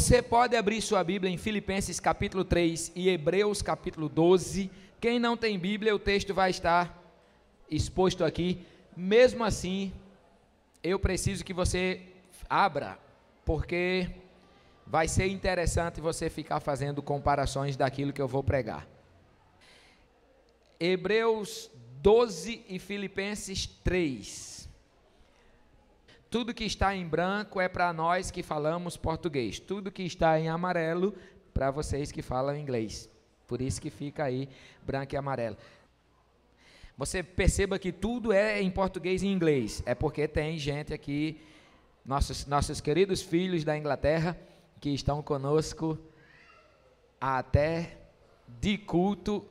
Você pode abrir sua Bíblia em Filipenses capítulo 3 e Hebreus capítulo 12. Quem não tem Bíblia, o texto vai estar exposto aqui. Mesmo assim, eu preciso que você abra, porque vai ser interessante você ficar fazendo comparações daquilo que eu vou pregar. Hebreus 12 e Filipenses 3. Tudo que está em branco é para nós que falamos português. Tudo que está em amarelo, para vocês que falam inglês. Por isso que fica aí branco e amarelo. Você perceba que tudo é em português e inglês. É porque tem gente aqui, nossos queridos filhos da Inglaterra, que estão conosco até de culto.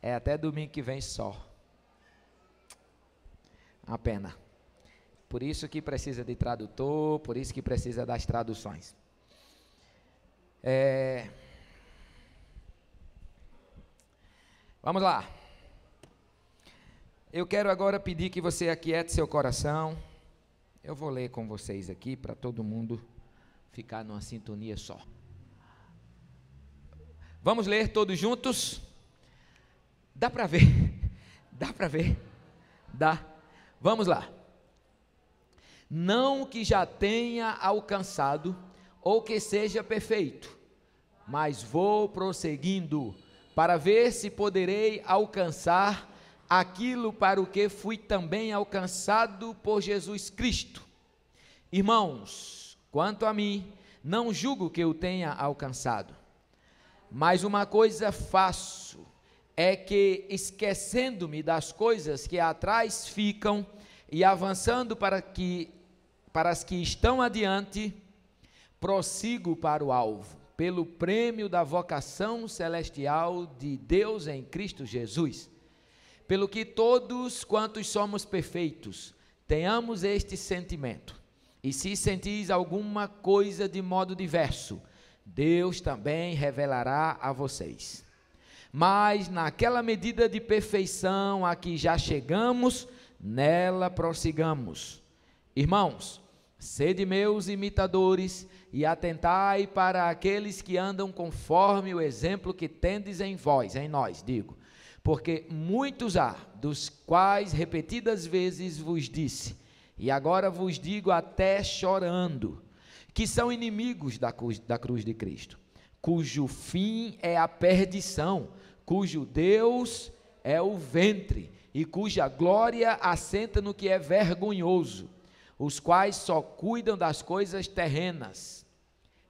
É até domingo que vem só. Uma pena. Por isso que precisa de tradutor, por isso que precisa das traduções. Vamos lá. Eu quero agora pedir que você aquiete seu coração. Eu vou ler com vocês aqui para todo mundo ficar numa sintonia só. Vamos ler todos juntos? Dá para ver? Dá para ver? Dá. Vamos lá. Não que já tenha alcançado ou que seja perfeito, mas vou prosseguindo para ver se poderei alcançar aquilo para o que fui também alcançado por Jesus Cristo. Irmãos, quanto a mim, não julgo que eu tenha alcançado, mas uma coisa faço, é que esquecendo-me das coisas que atrás ficam e avançando para as que estão adiante, prossigo para o alvo, pelo prêmio da vocação celestial de Deus em Cristo Jesus. Pelo que todos quantos somos perfeitos, tenhamos este sentimento. E se sentis alguma coisa de modo diverso, Deus também revelará a vocês. Mas naquela medida de perfeição a que já chegamos, nela prossigamos. Irmãos, sede meus imitadores e atentai para aqueles que andam conforme o exemplo que tendes em vós, em nós, digo. Porque muitos há, dos quais repetidas vezes vos disse, e agora vos digo até chorando, que são inimigos da cruz de Cristo, cujo fim é a perdição, cujo Deus é o ventre, e cuja glória assenta no que é vergonhoso, os quais só cuidam das coisas terrenas.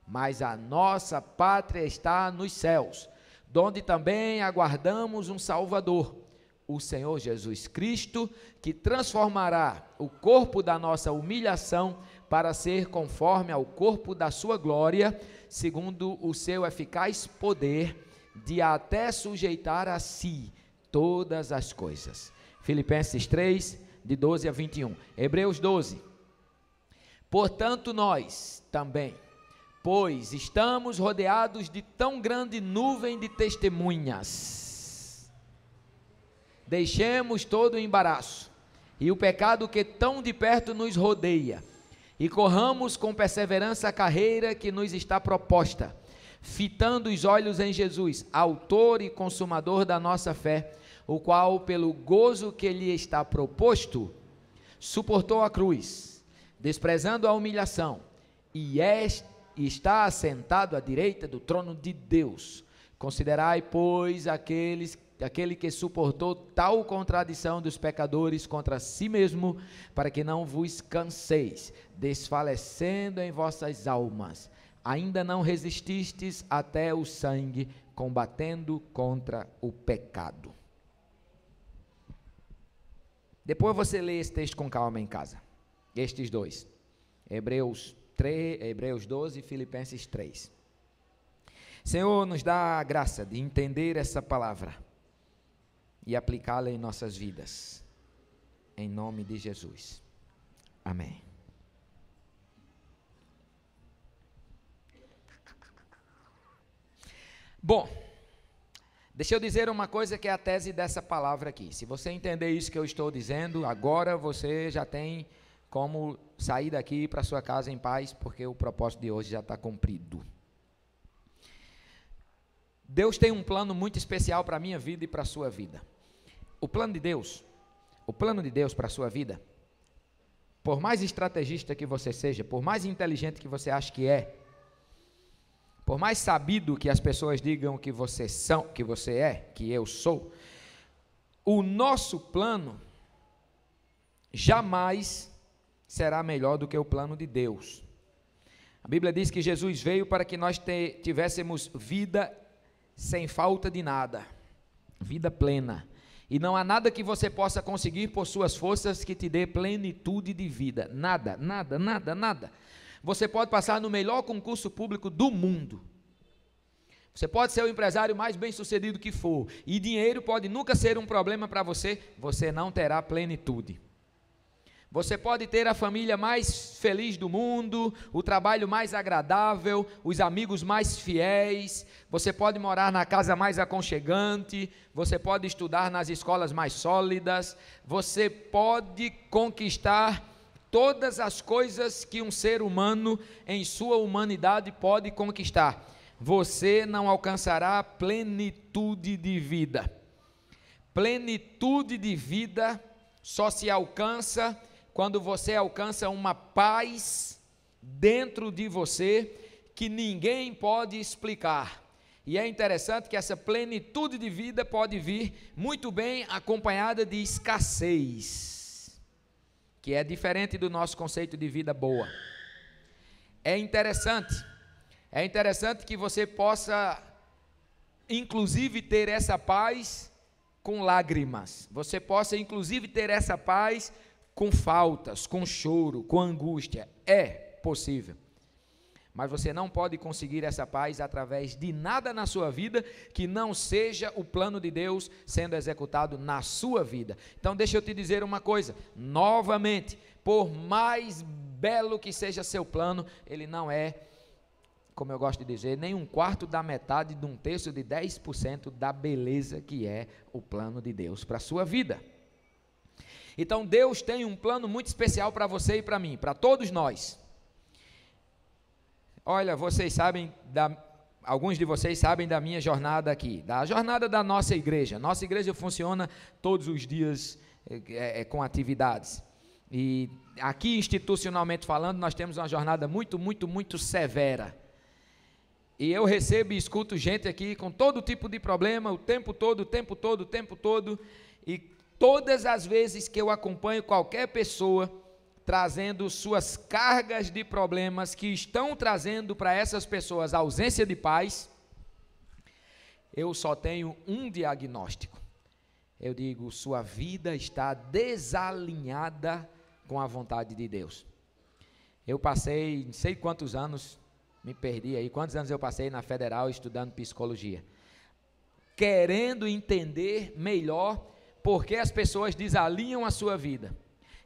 Mas a nossa pátria está nos céus, donde também aguardamos um Salvador, o Senhor Jesus Cristo, que transformará o corpo da nossa humilhação para ser conforme ao corpo da sua glória, segundo o seu eficaz poder, de até sujeitar a si todas as coisas. Filipenses 3, de 12 a 21. Hebreus 12. Portanto, nós também, pois estamos rodeados de tão grande nuvem de testemunhas, deixemos todo o embaraço e o pecado que tão de perto nos rodeia, e corramos com perseverança a carreira que nos está proposta, fitando os olhos em Jesus, autor e consumador da nossa fé, o qual, pelo gozo que lhe está proposto, suportou a cruz, desprezando a humilhação, e está assentado à direita do trono de Deus. Considerai, pois, aquele que suportou tal contradição dos pecadores contra si mesmo, para que não vos canseis, desfalecendo em vossas almas. Ainda não resististes até o sangue, combatendo contra o pecado. Depois você lê esse texto com calma em casa. Estes dois. Hebreus 12 e Filipenses 3. Senhor, nos dá a graça de entender essa palavra e aplicá-la em nossas vidas. Em nome de Jesus. Amém. Bom, deixa eu dizer uma coisa que é a tese dessa palavra aqui. Se você entender isso que eu estou dizendo, agora você já tem como sair daqui para sua casa em paz, porque o propósito de hoje já está cumprido. Deus tem um plano muito especial para a minha vida e para a sua vida. O plano de Deus para a sua vida, por mais estrategista que você seja, por mais inteligente que você ache que é, por mais sabido que as pessoas digam que você é, que eu sou, o nosso plano jamais será melhor do que o plano de Deus. A Bíblia diz que Jesus veio para que nós tivéssemos vida sem falta de nada, vida plena. E não há nada que você possa conseguir por suas forças que te dê plenitude de vida. Nada, nada, nada, nada. Você pode passar no melhor concurso público do mundo. Você pode ser o empresário mais bem-sucedido que for. E dinheiro pode nunca ser um problema para você. Você não terá plenitude. Você pode ter a família mais feliz do mundo, o trabalho mais agradável, os amigos mais fiéis, você pode morar na casa mais aconchegante, você pode estudar nas escolas mais sólidas, você pode conquistar todas as coisas que um ser humano em sua humanidade pode conquistar. Você não alcançará plenitude de vida. Plenitude de vida só se alcança quando você alcança uma paz dentro de você que ninguém pode explicar. E é interessante que essa plenitude de vida pode vir muito bem acompanhada de escassez, que é diferente do nosso conceito de vida boa. É interessante que você possa, inclusive, ter essa paz com lágrimas. Você possa, inclusive, ter essa paz com faltas, com choro, com angústia. É possível. Mas você não pode conseguir essa paz através de nada na sua vida que não seja o plano de Deus sendo executado na sua vida. Então deixa eu te dizer uma coisa, novamente, por mais belo que seja seu plano, ele não é, como eu gosto de dizer, nem um quarto da metade de um terço de 10% da beleza que é o plano de Deus para a sua vida. Então Deus tem um plano muito especial para você e para mim, para todos nós. Olha, vocês sabem, alguns de vocês sabem da minha jornada aqui, da jornada da nossa igreja. Nossa igreja funciona todos os dias com atividades. E aqui, institucionalmente falando, nós temos uma jornada muito severa. E eu recebo e escuto gente aqui com todo tipo de problema, o tempo todo, e todas as vezes que eu acompanho qualquer pessoa trazendo suas cargas de problemas que estão trazendo para essas pessoas ausência de paz, eu só tenho um diagnóstico. Eu digo, sua vida está desalinhada com a vontade de Deus. Eu passei, não sei quantos anos, me perdi aí, quantos anos eu passei na Federal estudando psicologia, querendo entender melhor porque as pessoas desalinham a sua vida.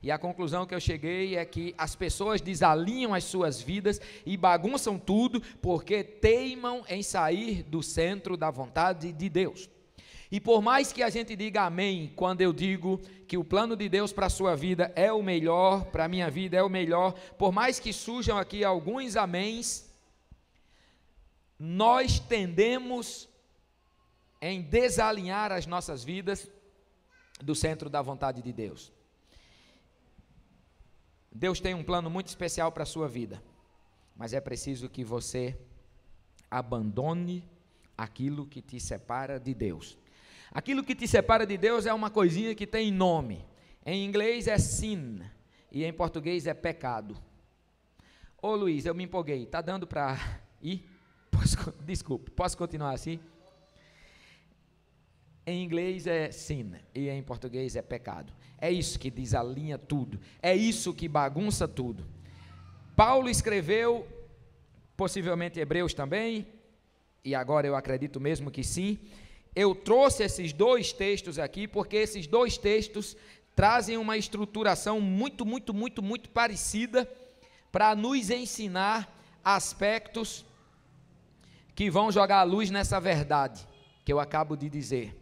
E a conclusão que eu cheguei é que as pessoas desalinham as suas vidas e bagunçam tudo porque teimam em sair do centro da vontade de Deus. E por mais que a gente diga amém quando eu digo que o plano de Deus para a sua vida é o melhor, para a minha vida é o melhor, por mais que surjam aqui alguns améns, nós tendemos em desalinhar as nossas vidas do centro da vontade de Deus. Deus tem um plano muito especial para a sua vida, mas é preciso que você abandone aquilo que te separa de Deus. Aquilo que te separa de Deus é uma coisinha que tem nome. Em inglês é sin e em português é pecado. Ô Luiz, eu me empolguei, está dando para ir? Desculpe, posso continuar assim? Em inglês é sin e em português é pecado. É isso que desalinha tudo, é isso que bagunça tudo. Paulo escreveu, possivelmente Hebreus também, e agora eu acredito mesmo que sim. Eu trouxe esses dois textos aqui, porque esses dois textos trazem uma estruturação muito parecida para nos ensinar aspectos que vão jogar a luz nessa verdade que eu acabo de dizer.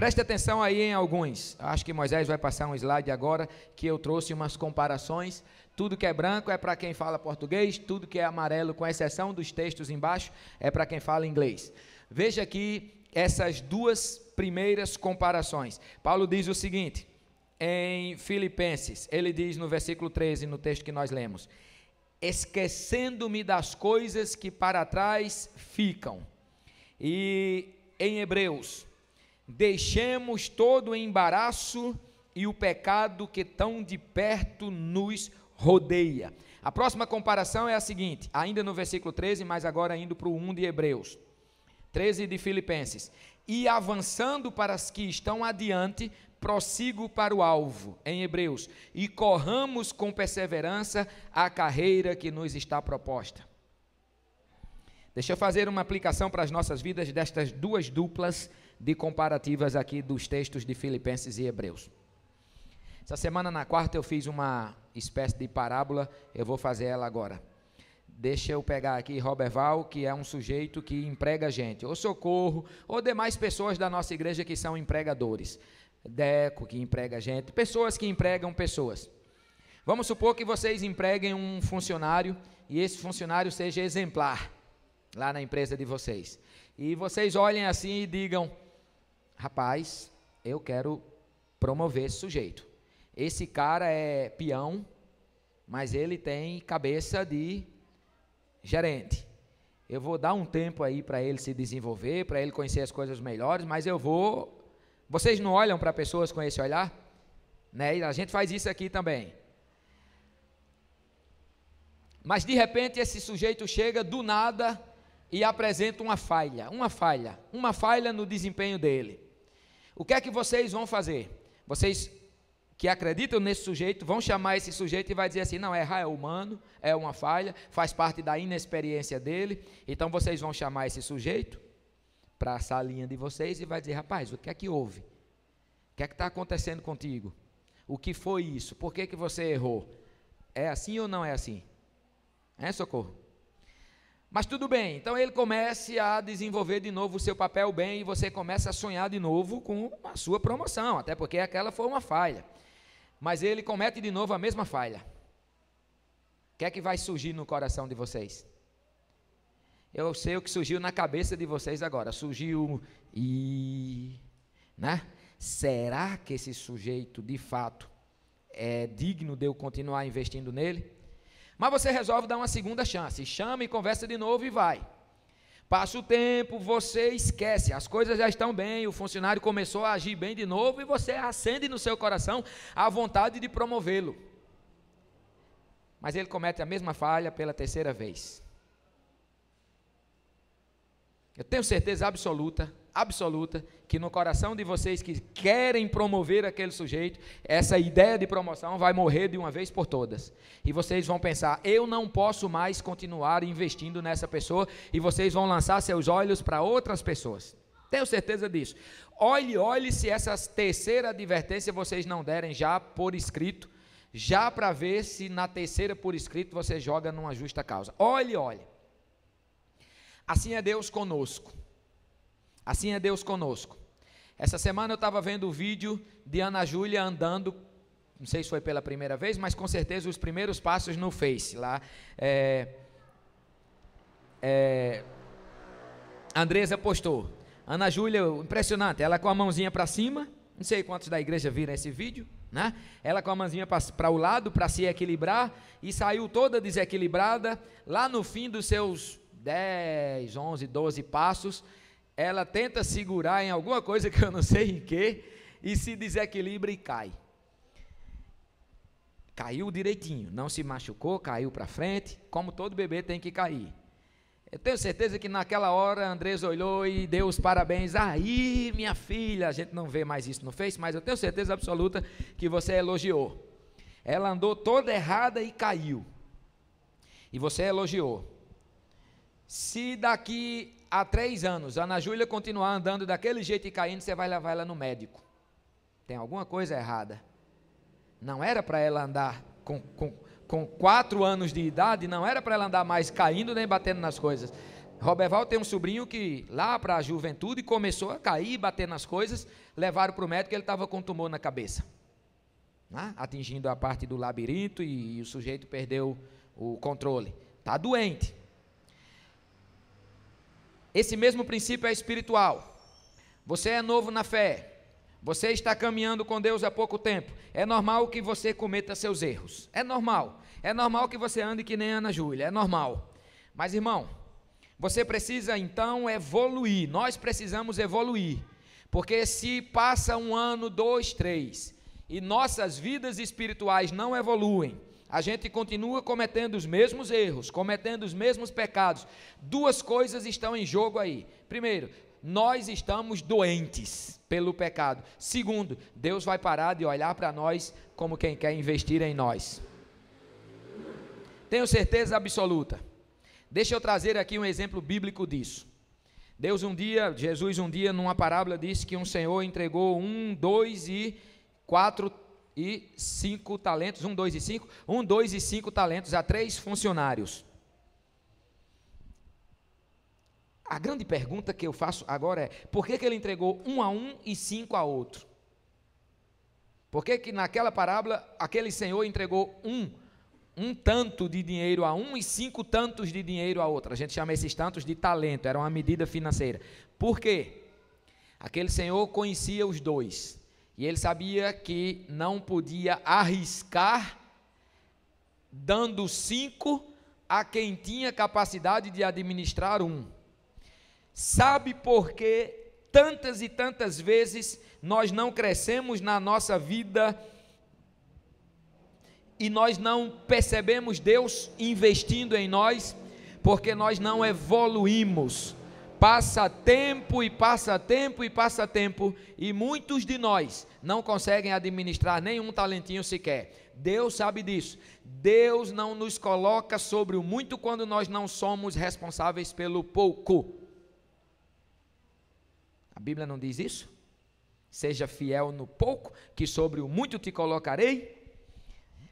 Preste atenção aí em alguns. Acho que Moisés vai passar um slide agora, que eu trouxe umas comparações. Tudo que é branco é para quem fala português, tudo que é amarelo, com exceção dos textos embaixo, é para quem fala inglês. Veja aqui essas duas primeiras comparações. Paulo diz o seguinte, em Filipenses, ele diz no versículo 13, no texto que nós lemos: esquecendo-me das coisas que para trás ficam. E em Hebreus: deixemos todo o embaraço e o pecado que tão de perto nos rodeia. A próxima comparação é a seguinte, ainda no versículo 13, mas agora indo para o 1 de Hebreus, 13 de Filipenses: e avançando para as que estão adiante, prossigo para o alvo, em Hebreus, e corramos com perseverança a carreira que nos está proposta. Deixa eu fazer uma aplicação para as nossas vidas destas duas duplas de comparativas aqui dos textos de Filipenses e Hebreus. Essa semana, na quarta, eu fiz uma espécie de parábola, eu vou fazer ela agora. Deixa eu pegar aqui Roberval, que é um sujeito que emprega gente, ou Socorro, ou demais pessoas da nossa igreja que são empregadores. Deco, que emprega gente, pessoas que empregam pessoas. Vamos supor que vocês empreguem um funcionário, e esse funcionário seja exemplar, lá na empresa de vocês. E vocês olhem assim e digam: rapaz, eu quero promover esse sujeito. Esse cara é peão, mas ele tem cabeça de gerente. Eu vou dar um tempo aí para ele se desenvolver, para ele conhecer as coisas melhores, mas eu vou... Vocês não olham para pessoas com esse olhar? Né? E a gente faz isso aqui também. Mas de repente esse sujeito chega do nada e apresenta uma falha no desempenho dele. O que é que vocês vão fazer? Vocês que acreditam nesse sujeito vão chamar esse sujeito e vai dizer assim: não, errar é humano, é uma falha, faz parte da inexperiência dele. Então vocês vão chamar esse sujeito para a salinha de vocês e vai dizer: rapaz, o que é que houve? O que é que está acontecendo contigo? O que foi isso? Por que você errou? É assim ou não é assim? É, Socorro? Mas tudo bem, então ele comece a desenvolver de novo o seu papel bem e você começa a sonhar de novo com a sua promoção, até porque aquela foi uma falha. Mas ele comete de novo a mesma falha. O que é que vai surgir no coração de vocês? Eu sei o que surgiu na cabeça de vocês agora. Surgiu né? Será que esse sujeito de fato é digno de eu continuar investindo nele? Mas você resolve dar uma segunda chance, chama e conversa de novo e vai. Passa o tempo, você esquece, as coisas já estão bem, o funcionário começou a agir bem de novo e você acende no seu coração a vontade de promovê-lo. Mas ele comete a mesma falha pela terceira vez. Eu tenho certeza absoluta, que no coração de vocês que querem promover aquele sujeito, essa ideia de promoção vai morrer de uma vez por todas. E vocês vão pensar: eu não posso mais continuar investindo nessa pessoa, e vocês vão lançar seus olhos para outras pessoas. Tenho certeza disso. Olhe se essa terceira advertência vocês não derem já por escrito, já para ver se na terceira por escrito você joga numa justa causa. Olhe. Assim é Deus conosco. Assim é Deus conosco. Essa semana eu estava vendo o vídeo de Ana Júlia andando, não sei se foi pela primeira vez, mas com certeza os primeiros passos no Face, lá, Andresa postou, Ana Júlia, impressionante, ela com a mãozinha para cima, não sei quantos da igreja viram esse vídeo, né? Ela com a mãozinha para o lado, para se equilibrar, e saiu toda desequilibrada, lá no fim dos seus 10, 11, 12 passos, ela tenta segurar em alguma coisa que eu não sei em que, e se desequilibra e cai. Caiu direitinho, não se machucou, caiu para frente, como todo bebê tem que cair. Eu tenho certeza que naquela hora a Andresa olhou e deu os parabéns. Aí, minha filha, a gente não vê mais isso no Face, mas eu tenho certeza absoluta que você elogiou. Ela andou toda errada e caiu. E você elogiou. Se daqui a 3 anos a Ana Júlia continuar andando daquele jeito e caindo, você vai levar ela no médico. Tem alguma coisa errada. Não era para ela andar com 4 anos de idade, não era para ela andar mais caindo nem batendo nas coisas. Roberval tem um sobrinho que lá para a juventude começou a cair, bater nas coisas, levaram para o médico, ele estava com um tumor na cabeça, né? Atingindo a parte do labirinto e o sujeito perdeu o controle, está doente. Esse mesmo princípio é espiritual. Você é novo na fé, você está caminhando com Deus há pouco tempo, é normal que você cometa seus erros, é normal que você ande que nem Ana Júlia, é normal, mas irmão, você precisa então evoluir, nós precisamos evoluir, porque se passa 1 ano, 2, 3, e nossas vidas espirituais não evoluem, a gente continua cometendo os mesmos erros, cometendo os mesmos pecados. Duas coisas estão em jogo aí. Primeiro, nós estamos doentes pelo pecado. Segundo, Deus vai parar de olhar para nós como quem quer investir em nós. Tenho certeza absoluta. Deixa eu trazer aqui um exemplo bíblico disso. Jesus um dia numa parábola disse que um senhor entregou 1, 2 e 4 e 5 talentos, 1, 2 e 5, 1, 2 e 5 talentos a 3 funcionários. A grande pergunta que eu faço agora é, por que ele entregou 1 a um e 5 a outro? Por que naquela parábola, aquele senhor entregou um tanto de dinheiro a um e 5 tantos de dinheiro a outro? A gente chama esses tantos de talento, era uma medida financeira. Por quê? Aquele senhor conhecia os dois, e ele sabia que não podia arriscar, dando 5 a quem tinha capacidade de administrar 1. Sabe por que tantas e tantas vezes nós não crescemos na nossa vida e nós não percebemos Deus investindo em nós? Porque nós não evoluímos. Passa tempo e passa tempo e passa tempo, e muitos de nós não conseguem administrar nenhum talentinho sequer. Deus sabe disso. Deus não nos coloca sobre o muito quando nós não somos responsáveis pelo pouco. A Bíblia não diz isso? Seja fiel no pouco, que sobre o muito te colocarei.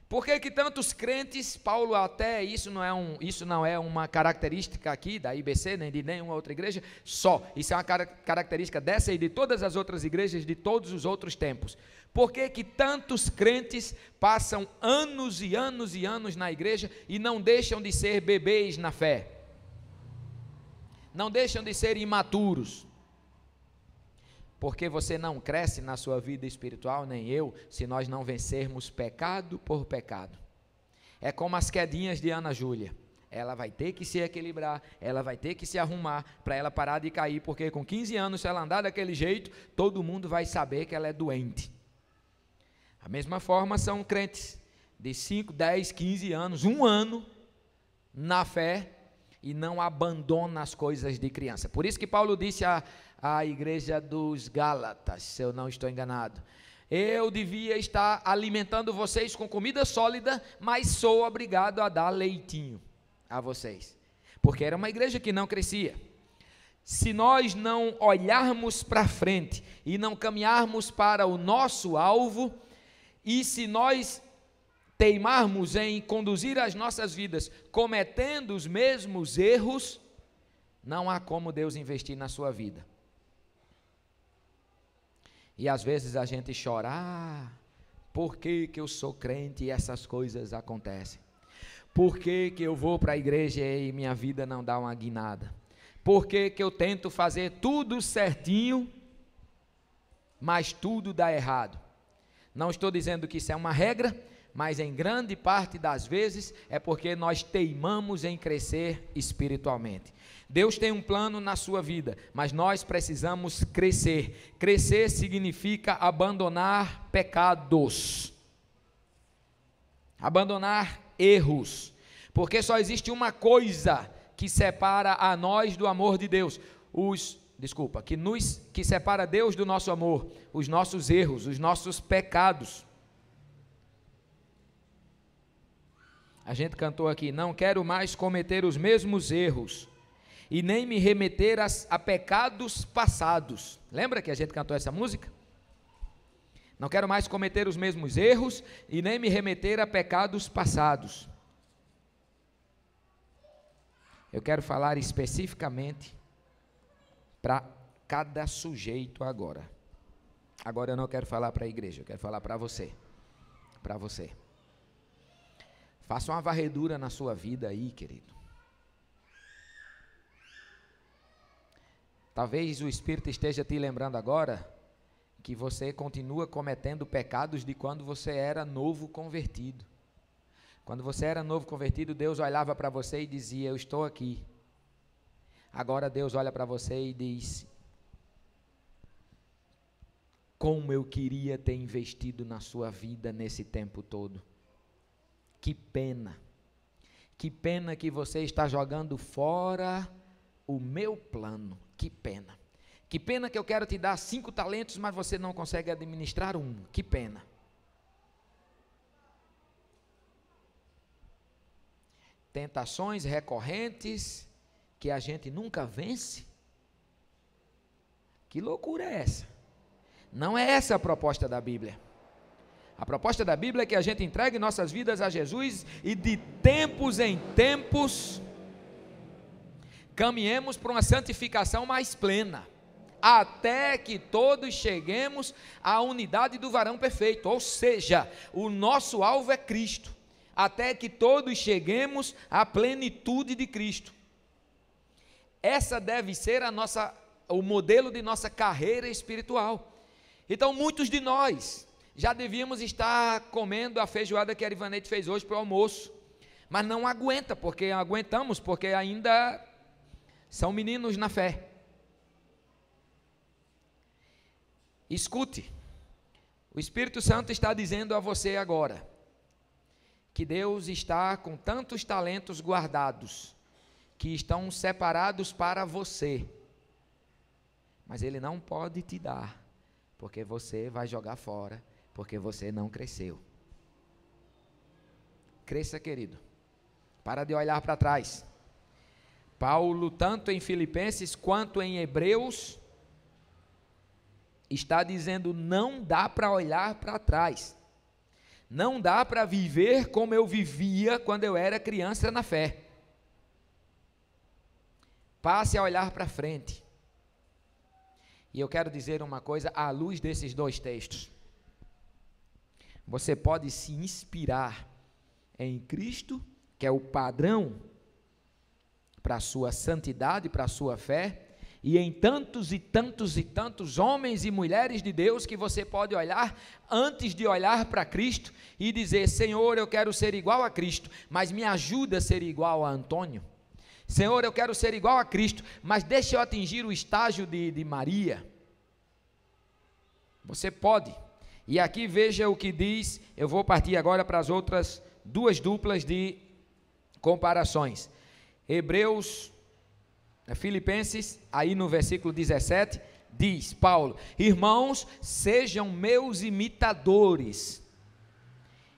Por que tantos crentes, Paulo até, isso não é uma característica aqui da IBC, nem de nenhuma outra igreja, só, isso é uma característica dessa e de todas as outras igrejas de todos os outros tempos. Por que tantos crentes passam anos e anos e anos na igreja e não deixam de ser bebês na fé? Não deixam de ser imaturos? Porque você não cresce na sua vida espiritual, nem eu, se nós não vencermos pecado por pecado. É como as quedinhas de Ana Júlia. Ela vai ter que se equilibrar, ela vai ter que se arrumar para ela parar de cair, porque com 15 anos, se ela andar daquele jeito, todo mundo vai saber que ela é doente. Da mesma forma são crentes de 5, 10, 15 anos, 1 ano na fé e não abandona as coisas de criança. Por isso que Paulo disse a igreja dos Gálatas, se eu não estou enganado, eu devia estar alimentando vocês com comida sólida, mas sou obrigado a dar leitinho a vocês, porque era uma igreja que não crescia. Se nós não olharmos para frente e não caminharmos para o nosso alvo, e se nós teimarmos em conduzir as nossas vidas cometendo os mesmos erros, não há como Deus investir na sua vida. E às vezes a gente chora, por que eu sou crente e essas coisas acontecem? Por que eu vou para a igreja e minha vida não dá uma guinada? Por que eu tento fazer tudo certinho, mas tudo dá errado? Não estou dizendo que isso é uma regra, mas em grande parte das vezes é porque nós teimamos em crescer espiritualmente. Deus tem um plano na sua vida, mas nós precisamos crescer. Crescer significa abandonar pecados, abandonar erros, porque só existe uma coisa que separa a nós do amor de Deus, que separa Deus do nosso amor, os nossos erros, os nossos pecados. A gente cantou aqui, não quero mais cometer os mesmos erros, e nem me remeter a pecados passados. Lembra que a gente cantou essa música? Não quero mais cometer os mesmos erros, e nem me remeter a pecados passados. Eu quero falar especificamente para cada sujeito agora. Agora eu não quero falar para a igreja, eu quero falar para você. Para você. Faça uma varredura na sua vida aí, querido. Talvez o Espírito esteja te lembrando agora que você continua cometendo pecados de quando você era novo convertido. Quando você era novo convertido, Deus olhava para você e dizia: eu estou aqui. Agora Deus olha para você e diz: como eu queria ter investido na sua vida nesse tempo todo. Que pena que você está jogando fora o meu plano. Que pena que eu quero te dar 5 talentos, mas você não consegue administrar 1. Que pena. Tentações recorrentes que a gente nunca vence. Que loucura é essa? Não é essa a proposta da Bíblia. A proposta da Bíblia é que a gente entregue nossas vidas a Jesus e de tempos em tempos caminhemos para uma santificação mais plena, até que todos cheguemos à unidade do varão perfeito, ou seja, o nosso alvo é Cristo, até que todos cheguemos à plenitude de Cristo. Essa deve ser o modelo de nossa carreira espiritual. Então, muitos de nós já devíamos estar comendo a feijoada que a Arivanete fez hoje para o almoço, mas não aguentamos, porque ainda são meninos na fé. Escute, o Espírito Santo está dizendo a você agora, que Deus está com tantos talentos guardados, que estão separados para você, mas Ele não pode te dar, porque você vai jogar fora, porque você não cresceu. Cresça, querido. Para de olhar para trás. Paulo, tanto em Filipenses quanto em Hebreus, está dizendo: não dá para olhar para trás. Não dá para viver como eu vivia quando eu era criança na fé. Passe a olhar para frente. E eu quero dizer uma coisa à luz desses 2 textos. Você pode se inspirar em Cristo, que é o padrão para a sua santidade, para a sua fé, e em tantos e tantos e tantos homens e mulheres de Deus que você pode olhar antes de olhar para Cristo e dizer: Senhor, eu quero ser igual a Cristo, mas me ajuda a ser igual a Antônio. Senhor, eu quero ser igual a Cristo, mas deixa eu atingir o estágio de Maria. Você pode. E aqui veja o que diz. Eu vou partir agora para as outras 2 duplas de comparações. Filipenses, aí no versículo 17, diz Paulo: irmãos, sejam meus imitadores.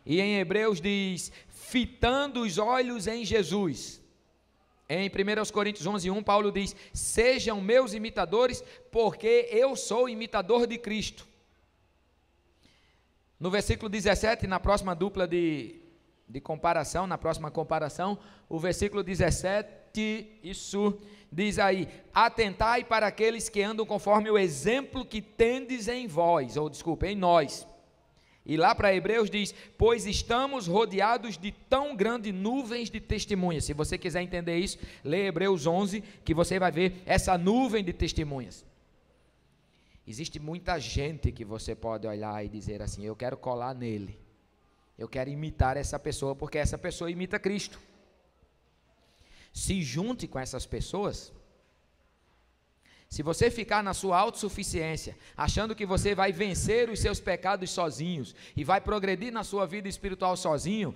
E em Hebreus diz: fitando os olhos em Jesus. Em 1 Coríntios 11:1, Paulo diz: sejam meus imitadores, porque eu sou imitador de Cristo. No versículo 17, na próxima dupla de comparação, na próxima comparação, o versículo 17, isso diz aí: atentai para aqueles que andam conforme o exemplo que tendes em vós, em nós. E lá para Hebreus diz: pois estamos rodeados de tão grandes nuvens de testemunhas. Se você quiser entender isso, lê Hebreus 11, que você vai ver essa nuvem de testemunhas. Existe muita gente que você pode olhar e dizer assim: eu quero colar nele, eu quero imitar essa pessoa, porque essa pessoa imita Cristo. Se junte com essas pessoas. Se você ficar na sua autossuficiência, achando que você vai vencer os seus pecados sozinhos e vai progredir na sua vida espiritual sozinho,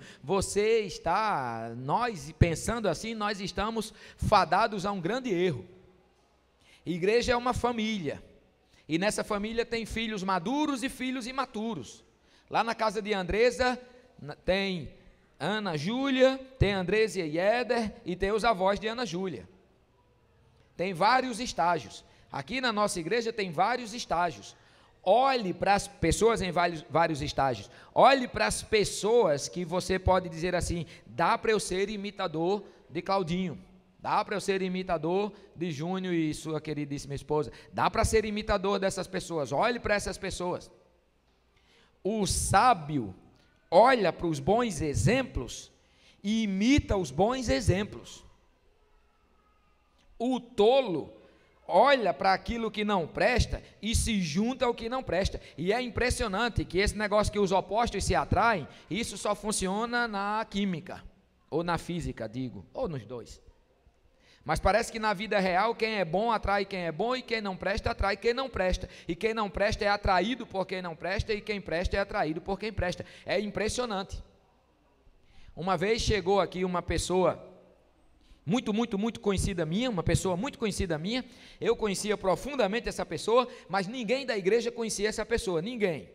pensando assim, nós estamos fadados a um grande erro. Igreja é uma família, e nessa família tem filhos maduros e filhos imaturos. Lá na casa de Andresa tem Ana Júlia, tem Andresa e Éder, e tem os avós de Ana Júlia. Tem vários estágios. Aqui na nossa igreja tem vários estágios. Olhe para as pessoas em vários estágios. Olhe para as pessoas que você pode dizer assim: dá para eu ser imitador de Claudinho, Dá para eu ser imitador de Júnior e sua queridíssima esposa. Dá para ser imitador dessas pessoas. Olhe para essas pessoas. O sábio olha para os bons exemplos e imita os bons exemplos. O tolo olha para aquilo que não presta e se junta ao que não presta. E é impressionante que esse negócio que os opostos se atraem, isso só funciona na química, ou na física, digo, ou nos dois. Mas parece que na vida real, quem é bom atrai quem é bom, e quem não presta atrai quem não presta. E quem não presta é atraído por quem não presta, e quem presta é atraído por quem presta. É impressionante. Uma vez chegou aqui uma pessoa muito conhecida minha, uma pessoa muito conhecida minha. Eu conhecia profundamente essa pessoa, mas ninguém da igreja conhecia essa pessoa, ninguém.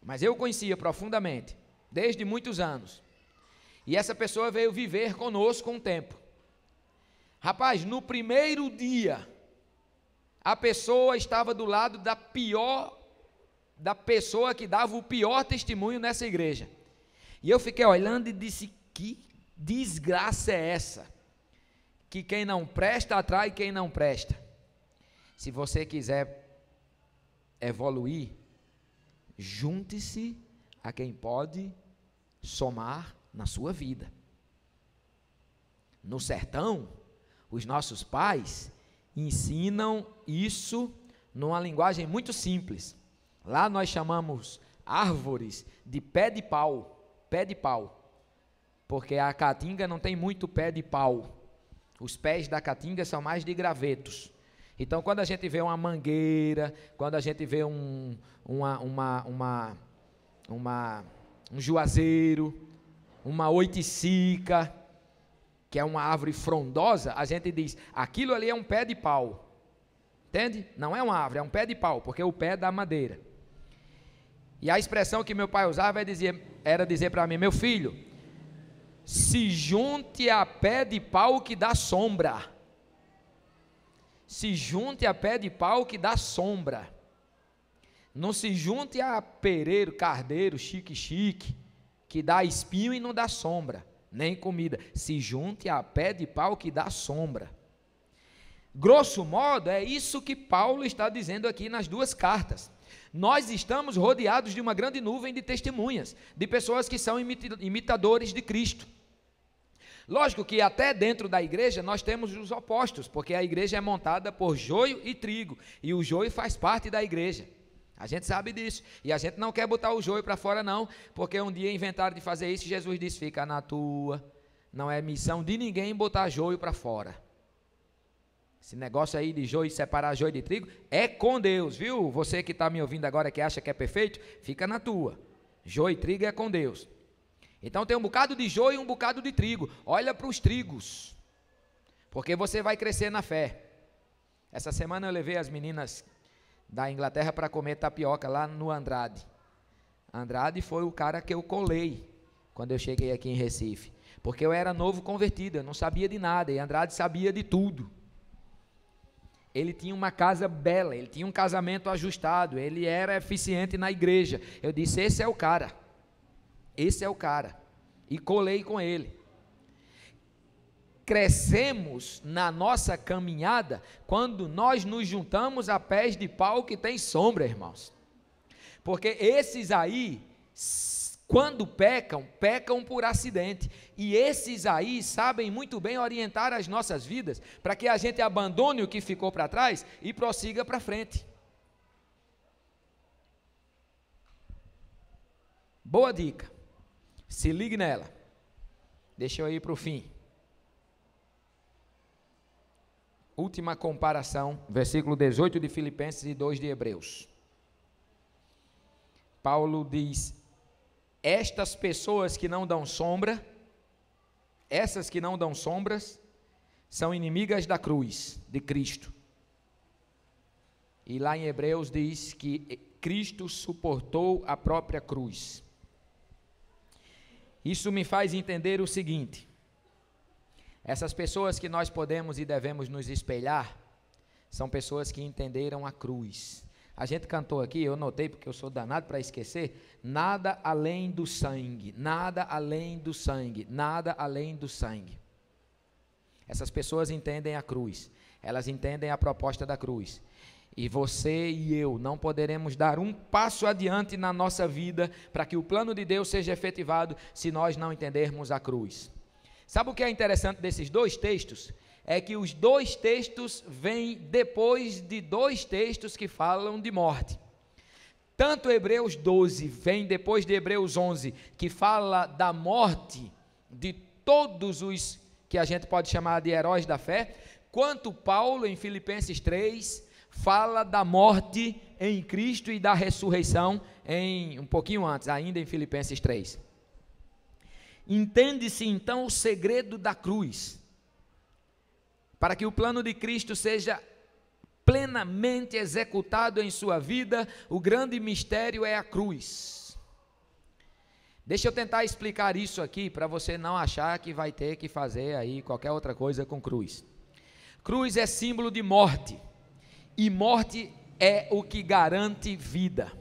Mas eu conhecia profundamente, desde muitos anos. E essa pessoa veio viver conosco um tempo. Rapaz, no primeiro dia, a pessoa estava do lado da pessoa que dava o pior testemunho nessa igreja. E eu fiquei olhando e disse, que desgraça é essa? Que quem não presta atrai quem não presta. Se você quiser evoluir, junte-se a quem pode somar na sua vida. No sertão, os nossos pais ensinam isso numa linguagem muito simples. Lá nós chamamos árvores de pé de pau, porque a caatinga não tem muito pé de pau. Os pés da caatinga são mais de gravetos. Então, quando a gente vê uma mangueira, quando a gente vê um juazeiro, uma oiticica, que é uma árvore frondosa, a gente diz, aquilo ali é um pé de pau. Entende? Não é uma árvore, é um pé de pau, porque é o pé da madeira. E a expressão que meu pai usava era dizer para mim, meu filho, se junte a pé de pau que dá sombra. Se junte a pé de pau que dá sombra. Não se junte a pereiro, cardeiro, chique, que dá espinho e não dá sombra, nem comida. Se junte a pé de pau que dá sombra. Grosso modo, é isso que Paulo está dizendo aqui nas duas cartas. Nós estamos rodeados de uma grande nuvem de testemunhas, de pessoas que são imitadores de Cristo. Lógico que até dentro da igreja nós temos os opostos, porque a igreja é montada por joio e trigo, e o joio faz parte da igreja. A gente sabe disso, e a gente não quer botar o joio para fora não, porque um dia inventaram de fazer isso e Jesus disse, fica na tua, não é missão de ninguém botar joio para fora. Esse negócio aí de joio, separar joio de trigo, é com Deus, viu? Você que está me ouvindo agora, que acha que é perfeito, fica na tua. Joio e trigo é com Deus. Então tem um bocado de joio e um bocado de trigo. Olha para os trigos, porque você vai crescer na fé. Essa semana eu levei as meninas da Inglaterra para comer tapioca lá no Andrade. Andrade foi o cara que eu colei quando eu cheguei aqui em Recife, porque eu era novo convertido, eu não sabia de nada, e Andrade sabia de tudo. Ele tinha uma casa bela, ele tinha um casamento ajustado, ele era eficiente na igreja. Eu disse, esse é o cara, e colei com ele. Crescemos na nossa caminhada quando nós nos juntamos a pés de pau que tem sombra, irmãos. Porque esses aí, quando pecam por acidente. E esses aí sabem muito bem orientar as nossas vidas para que a gente abandone o que ficou para trás e prossiga para frente. Boa dica. Se ligue nela. Deixa eu ir para o fim. Última comparação, versículo 18 de Filipenses e 2 de Hebreus. Paulo diz, estas pessoas que não dão sombra, essas que não dão sombras, são inimigas da cruz, de Cristo. E lá em Hebreus diz que Cristo suportou a própria cruz. Isso me faz entender o seguinte, essas pessoas que nós podemos e devemos nos espelhar, são pessoas que entenderam a cruz. A gente cantou aqui, eu notei porque eu sou danado para esquecer, nada além do sangue, nada além do sangue, nada além do sangue. Essas pessoas entendem a cruz, elas entendem a proposta da cruz. E você e eu não poderemos dar um passo adiante na nossa vida para que o plano de Deus seja efetivado se nós não entendermos a cruz. Sabe o que é interessante desses dois textos? É que os dois textos vêm depois de dois textos que falam de morte. Tanto Hebreus 12 vem depois de Hebreus 11, que fala da morte de todos os que a gente pode chamar de heróis da fé, quanto Paulo em Filipenses 3 fala da morte em Cristo e da ressurreição um pouquinho antes, ainda em Filipenses 3. Entende-se então o segredo da cruz. Para que o plano de Cristo seja plenamente executado em sua vida, o grande mistério é a cruz. Deixa eu tentar explicar isso aqui, para você não achar que vai ter que fazer aí qualquer outra coisa com cruz. Cruz é símbolo de morte, e morte é o que garante vida.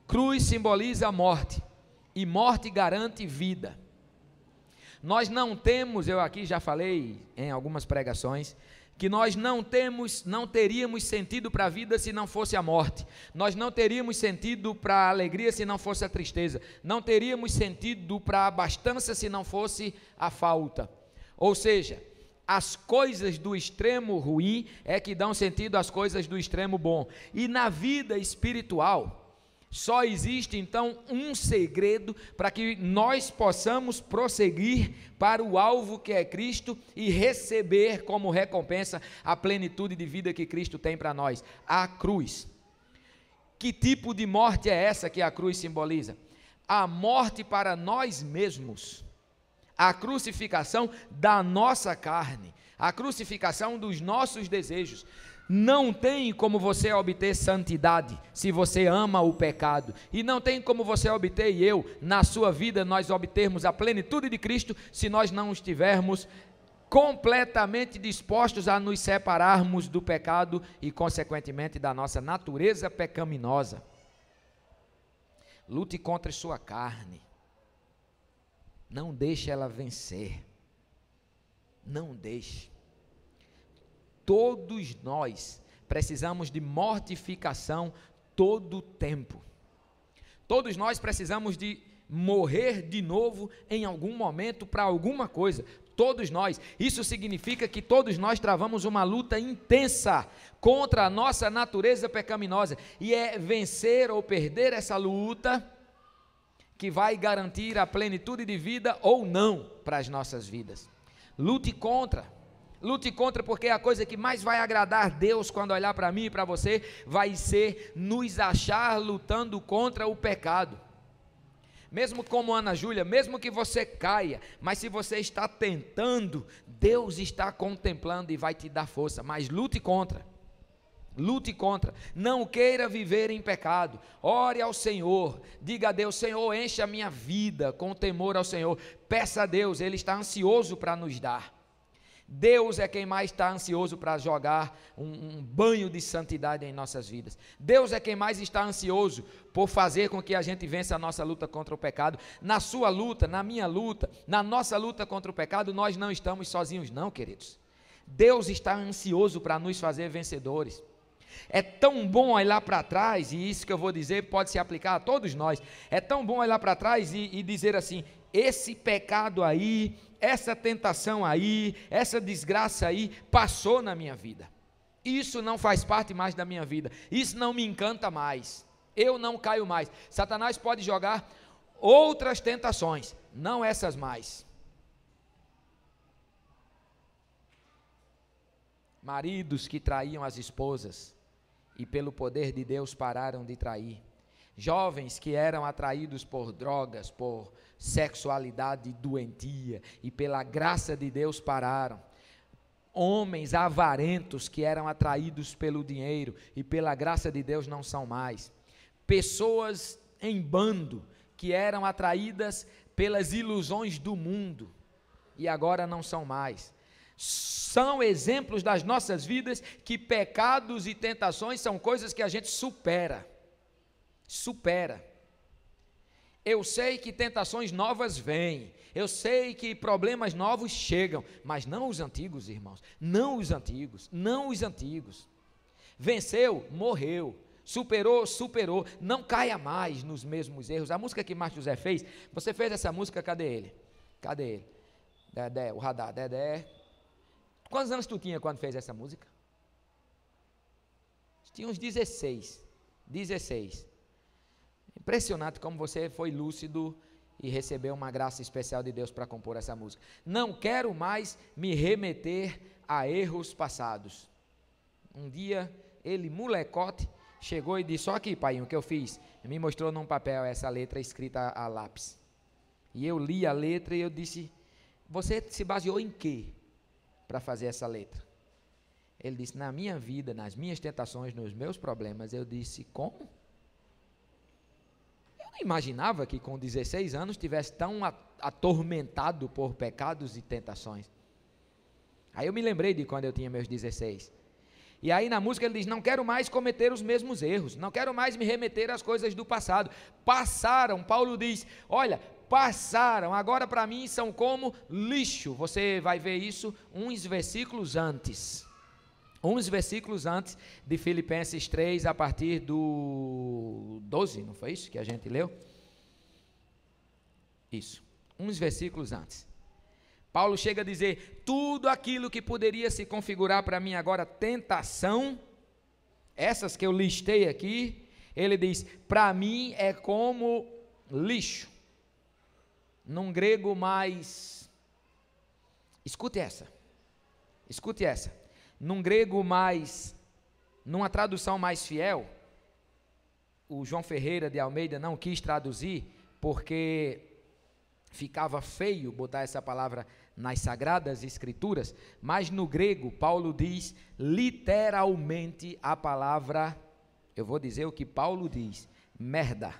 Cruz simboliza a morte, e morte garante vida. Nós não temos, eu aqui já falei em algumas pregações, que nós não teríamos sentido para a vida se não fosse a morte, nós não teríamos sentido para a alegria se não fosse a tristeza, não teríamos sentido para a abastança se não fosse a falta. Ou seja, as coisas do extremo ruim é que dão sentido às coisas do extremo bom. E na vida espiritual, só existe então um segredo para que nós possamos prosseguir para o alvo que é Cristo e receber como recompensa a plenitude de vida que Cristo tem para nós, a cruz. Que tipo de morte é essa que a cruz simboliza? A morte para nós mesmos, a crucificação da nossa carne, a crucificação dos nossos desejos. Não tem como você obter santidade se você ama o pecado, e não tem como você obter, e eu, na sua vida, nós obtermos a plenitude de Cristo, se nós não estivermos completamente dispostos a nos separarmos do pecado e, consequentemente, da nossa natureza pecaminosa. Lute contra sua carne, não deixe ela vencer, não deixe. Todos nós precisamos de mortificação todo o tempo. Todos nós precisamos de morrer de novo em algum momento para alguma coisa. Todos nós. Isso significa que todos nós travamos uma luta intensa contra a nossa natureza pecaminosa. E é vencer ou perder essa luta que vai garantir a plenitude de vida ou não para as nossas vidas. Lute contra, porque a coisa que mais vai agradar Deus quando olhar para mim e para você, vai ser nos achar lutando contra o pecado. Mesmo como Ana Júlia, mesmo que você caia, mas se você está tentando, Deus está contemplando e vai te dar força, mas lute contra, não queira viver em pecado, ore ao Senhor, diga a Deus: Senhor, enche a minha vida com temor ao Senhor, peça a Deus, Ele está ansioso para nos dar. Deus é quem mais está ansioso para jogar um banho de santidade em nossas vidas. Deus é quem mais está ansioso por fazer com que a gente vença a nossa luta contra o pecado. Na sua luta, na minha luta, na nossa luta contra o pecado, nós não estamos sozinhos não, queridos. Deus está ansioso para nos fazer vencedores. É tão bom olhar para trás, e isso que eu vou dizer pode se aplicar a todos nós, é tão bom olhar para trás e dizer assim: esse pecado aí, essa tentação aí, essa desgraça aí, passou na minha vida, isso não faz parte mais da minha vida, isso não me encanta mais, eu não caio mais. Satanás pode jogar outras tentações, não essas mais. Maridos que traíam as esposas e pelo poder de Deus pararam de trair. Jovens que eram atraídos por drogas, por sexualidade doentia e pela graça de Deus pararam. Homens avarentos que eram atraídos pelo dinheiro e pela graça de Deus não são mais. Pessoas em bando que eram atraídas pelas ilusões do mundo e agora não são mais. São exemplos das nossas vidas que pecados e tentações são coisas que a gente supera. Eu sei que tentações novas vêm, eu sei que problemas novos chegam, mas não os antigos, irmãos, não os antigos, não os antigos. Venceu, morreu, superou, superou, não caia mais nos mesmos erros. A música que Márcio José fez, você fez essa música, cadê ele? Cadê ele? Dedé, o radar, Dedé. Quantos anos tu tinha quando fez essa música? Tinha uns 16. Impressionante como você foi lúcido e recebeu uma graça especial de Deus para compor essa música. Não quero mais me remeter a erros passados. Um dia, ele, molecote, chegou e disse: "Só aqui, pai, o que eu fiz?" Me mostrou num papel essa letra escrita a lápis. E eu li a letra e eu disse: "Você se baseou em quê para fazer essa letra?" Ele disse: "Na minha vida, nas minhas tentações, nos meus problemas." Eu disse: "Como?" Eu não imaginava que com 16 anos estivesse tão atormentado por pecados e tentações. Aí eu me lembrei de quando eu tinha meus 16. E aí na música ele diz: "Não quero mais cometer os mesmos erros, não quero mais me remeter às coisas do passado. Passaram." Paulo diz: "Olha, passaram, agora para mim são como lixo." Você vai ver isso uns versículos antes de Filipenses 3, a partir do 12, não foi isso que a gente leu? Isso, uns versículos antes. Paulo chega a dizer: tudo aquilo que poderia se configurar para mim agora tentação, essas que eu listei aqui, ele diz: para mim é como lixo. Num grego mais, escute essa, num grego mais, numa tradução mais fiel, o João Ferreira de Almeida não quis traduzir, porque ficava feio botar essa palavra nas Sagradas Escrituras, mas no grego, Paulo diz literalmente a palavra, eu vou dizer o que Paulo diz: merda.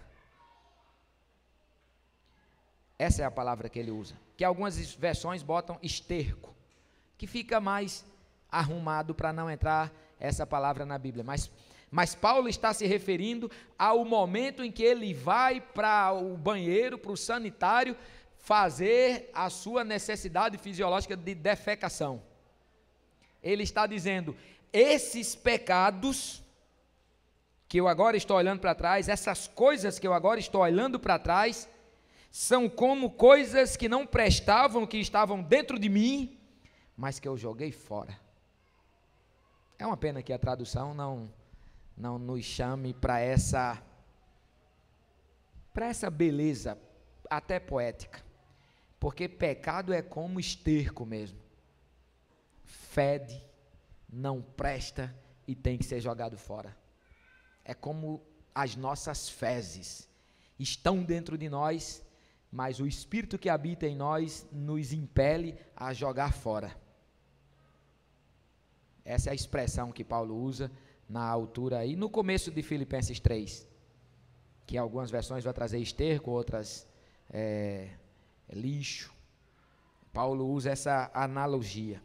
Essa é a palavra que ele usa, que algumas versões botam esterco, que fica mais arrumado para não entrar essa palavra na Bíblia, mas Paulo está se referindo ao momento em que ele vai para o banheiro, para o sanitário, fazer a sua necessidade fisiológica de defecação. Ele está dizendo: esses pecados que eu agora estou olhando para trás, essas coisas que eu agora estou olhando para trás, são como coisas que não prestavam, que estavam dentro de mim, mas que eu joguei fora. É uma pena que a tradução não nos chame para essa beleza, até poética, porque pecado é como esterco mesmo, fede, não presta e tem que ser jogado fora. É como as nossas fezes, estão dentro de nós, mas o Espírito que habita em nós nos impele a jogar fora. Essa é a expressão que Paulo usa na altura aí, no começo de Filipenses 3, que algumas versões vão trazer esterco, outras lixo. Paulo usa essa analogia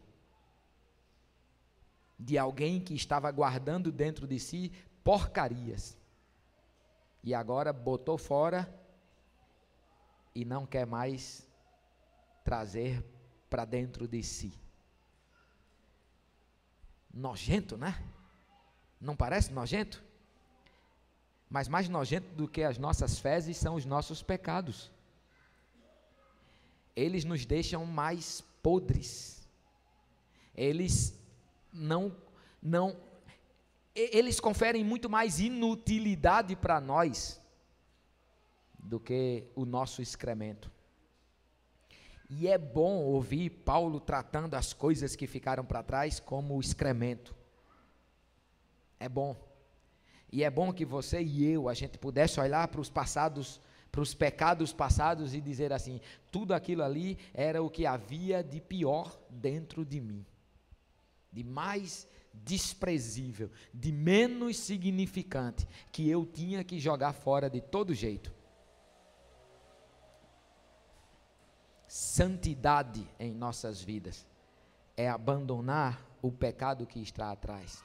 de alguém que estava guardando dentro de si porcarias, e agora botou fora e não quer mais trazer para dentro de si. Nojento, né? Não parece nojento? Mas mais nojento do que as nossas fezes são os nossos pecados. Eles nos deixam mais podres. Eles eles conferem muito mais inutilidade para nós do que o nosso excremento. E é bom ouvir Paulo tratando as coisas que ficaram para trás como excremento. É bom. E é bom que você e eu, a gente pudesse olhar para os passados, para os pecados passados e dizer assim: tudo aquilo ali era o que havia de pior dentro de mim, de mais desprezível, de menos significante, que eu tinha que jogar fora de todo jeito. Santidade em nossas vidas é abandonar o pecado que está atrás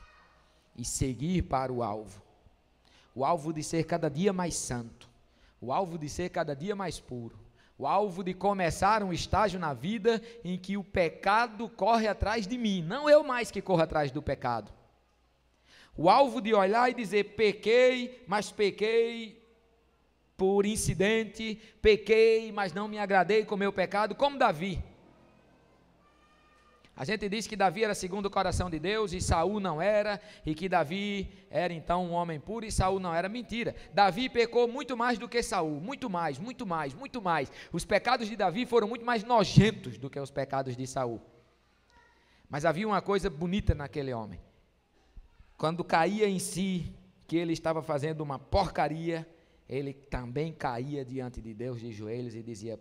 e seguir para o alvo de ser cada dia mais santo, o alvo de ser cada dia mais puro, o alvo de começar um estágio na vida em que o pecado corre atrás de mim, não eu mais que corro atrás do pecado. O alvo de olhar e dizer: pequei, mas pequei por incidente, pequei, mas não me agradei com o meu pecado, como Davi. A gente diz que Davi era segundo o coração de Deus e Saul não era, e que Davi era então um homem puro e Saul não era. Mentira. Davi pecou muito mais do que Saul, muito mais, muito mais, muito mais. Os pecados de Davi foram muito mais nojentos do que os pecados de Saul. Mas havia uma coisa bonita naquele homem. Quando caía em si que ele estava fazendo uma porcaria, ele também caía diante de Deus de joelhos e dizia: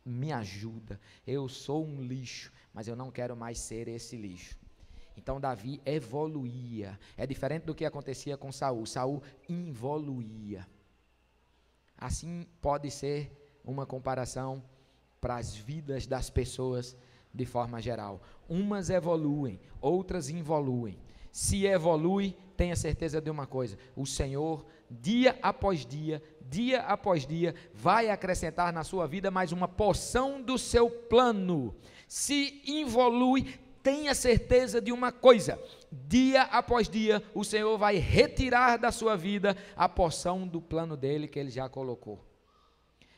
me ajuda, eu sou um lixo, mas eu não quero mais ser esse lixo. Então Davi evoluía. É diferente do que acontecia com Saul. Saul involuía. Assim pode ser uma comparação para as vidas das pessoas de forma geral. Umas evoluem, outras involuem. Se evolui, tenha certeza de uma coisa: o Senhor, dia após dia, vai acrescentar na sua vida mais uma porção do seu plano. Se involui, tenha certeza de uma coisa: dia após dia, o Senhor vai retirar da sua vida a porção do plano dele que ele já colocou.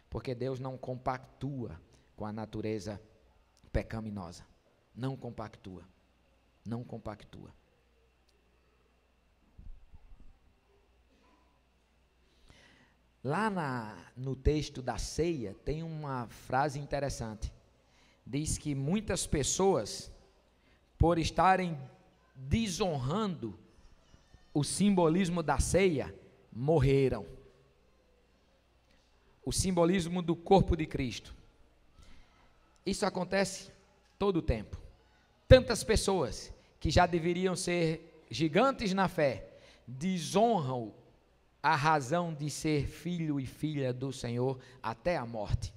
Porque Deus não compactua com a natureza pecaminosa. Não compactua. Não compactua. Lá no texto da ceia, tem uma frase interessante. Diz que muitas pessoas, por estarem desonrando o simbolismo da ceia, morreram. O simbolismo do corpo de Cristo. Isso acontece todo o tempo. Tantas pessoas que já deveriam ser gigantes na fé, desonram a razão de ser filho e filha do Senhor até a morte.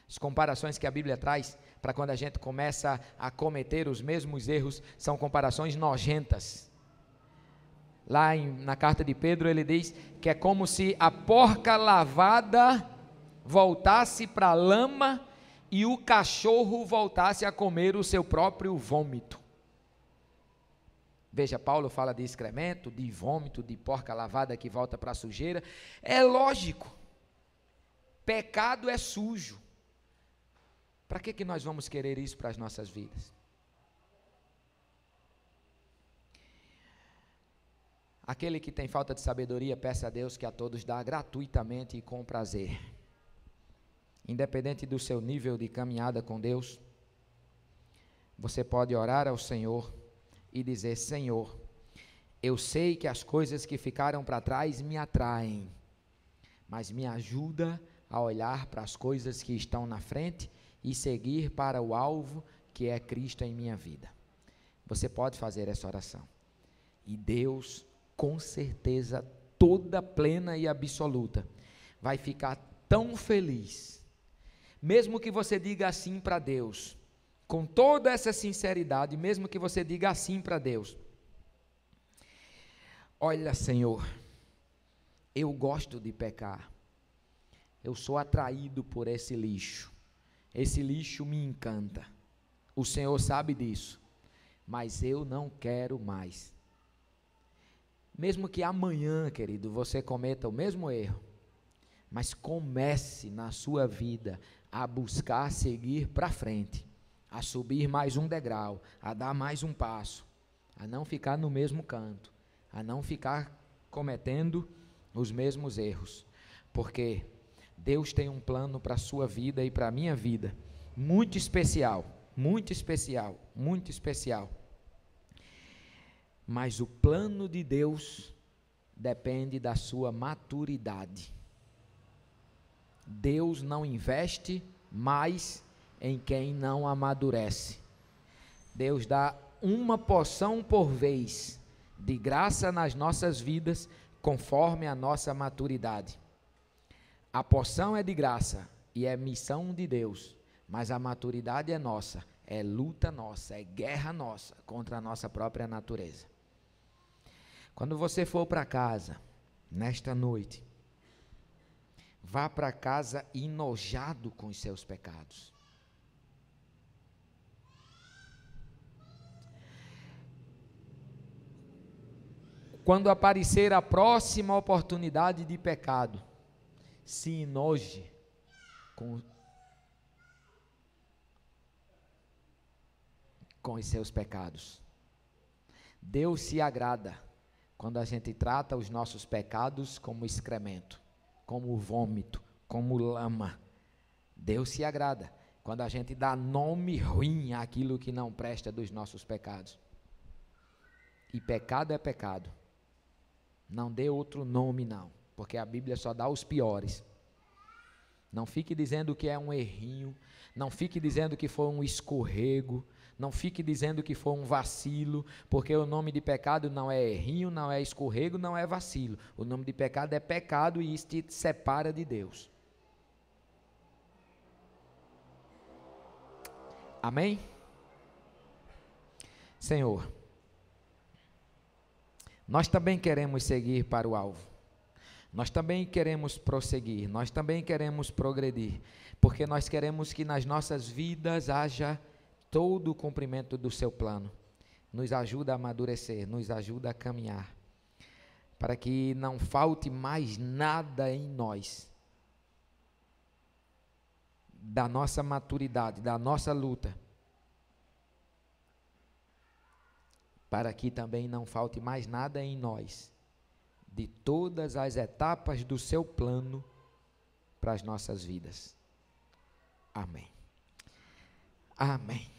As comparações que a Bíblia traz para quando a gente começa a cometer os mesmos erros são comparações nojentas. Lá na carta de Pedro ele diz que é como se a porca lavada voltasse para a lama e o cachorro voltasse a comer o seu próprio vômito. Veja, Paulo fala de excremento, de vômito, de porca lavada que volta para a sujeira. É lógico. Pecado é sujo. Para que nós vamos querer isso para as nossas vidas? Aquele que tem falta de sabedoria, peça a Deus que a todos dá gratuitamente e com prazer. Independente do seu nível de caminhada com Deus, você pode orar ao Senhor e dizer: Senhor, eu sei que as coisas que ficaram para trás me atraem, mas me ajuda a olhar para as coisas que estão na frente e seguir para o alvo que é Cristo em minha vida. Você pode fazer essa oração. E Deus, com certeza toda, plena e absoluta, vai ficar tão feliz, mesmo que você diga assim para Deus, com toda essa sinceridade, mesmo que você diga assim para Deus: olha, Senhor, eu gosto de pecar, eu sou atraído por esse lixo me encanta, o Senhor sabe disso, mas eu não quero mais. Mesmo que amanhã, querido, você cometa o mesmo erro, mas comece na sua vida a buscar seguir para frente, a subir mais um degrau, a dar mais um passo, a não ficar no mesmo canto, a não ficar cometendo os mesmos erros, porque Deus tem um plano para a sua vida e para a minha vida, muito especial, muito especial, muito especial. Mas o plano de Deus depende da sua maturidade. Deus não investe mais em quem não amadurece. Deus dá uma porção por vez de graça nas nossas vidas, conforme a nossa maturidade. A porção é de graça e é missão de Deus, mas a maturidade é nossa, é luta nossa, é guerra nossa contra a nossa própria natureza. Quando você for para casa, nesta noite, vá para casa enojado com os seus pecados. Quando aparecer a próxima oportunidade de pecado, se enoje com os seus pecados. Deus se agrada quando a gente trata os nossos pecados como excremento, como vômito, como lama. Deus se agrada quando a gente dá nome ruim àquilo que não presta dos nossos pecados. E pecado é pecado. Não dê outro nome não, porque a Bíblia só dá os piores. Não fique dizendo que é um errinho, não fique dizendo que foi um escorrego, não fique dizendo que foi um vacilo, porque o nome de pecado não é errinho, não é escorrego, não é vacilo. O nome de pecado é pecado e isso te separa de Deus. Amém? Senhor, nós também queremos seguir para o alvo. Nós também queremos prosseguir, nós também queremos progredir, porque nós queremos que nas nossas vidas haja todo o cumprimento do seu plano. Nos ajuda a amadurecer, nos ajuda a caminhar, para que não falte mais nada em nós, da nossa maturidade, da nossa luta, para que também não falte mais nada em nós, de todas as etapas do seu plano para as nossas vidas. Amém. Amém.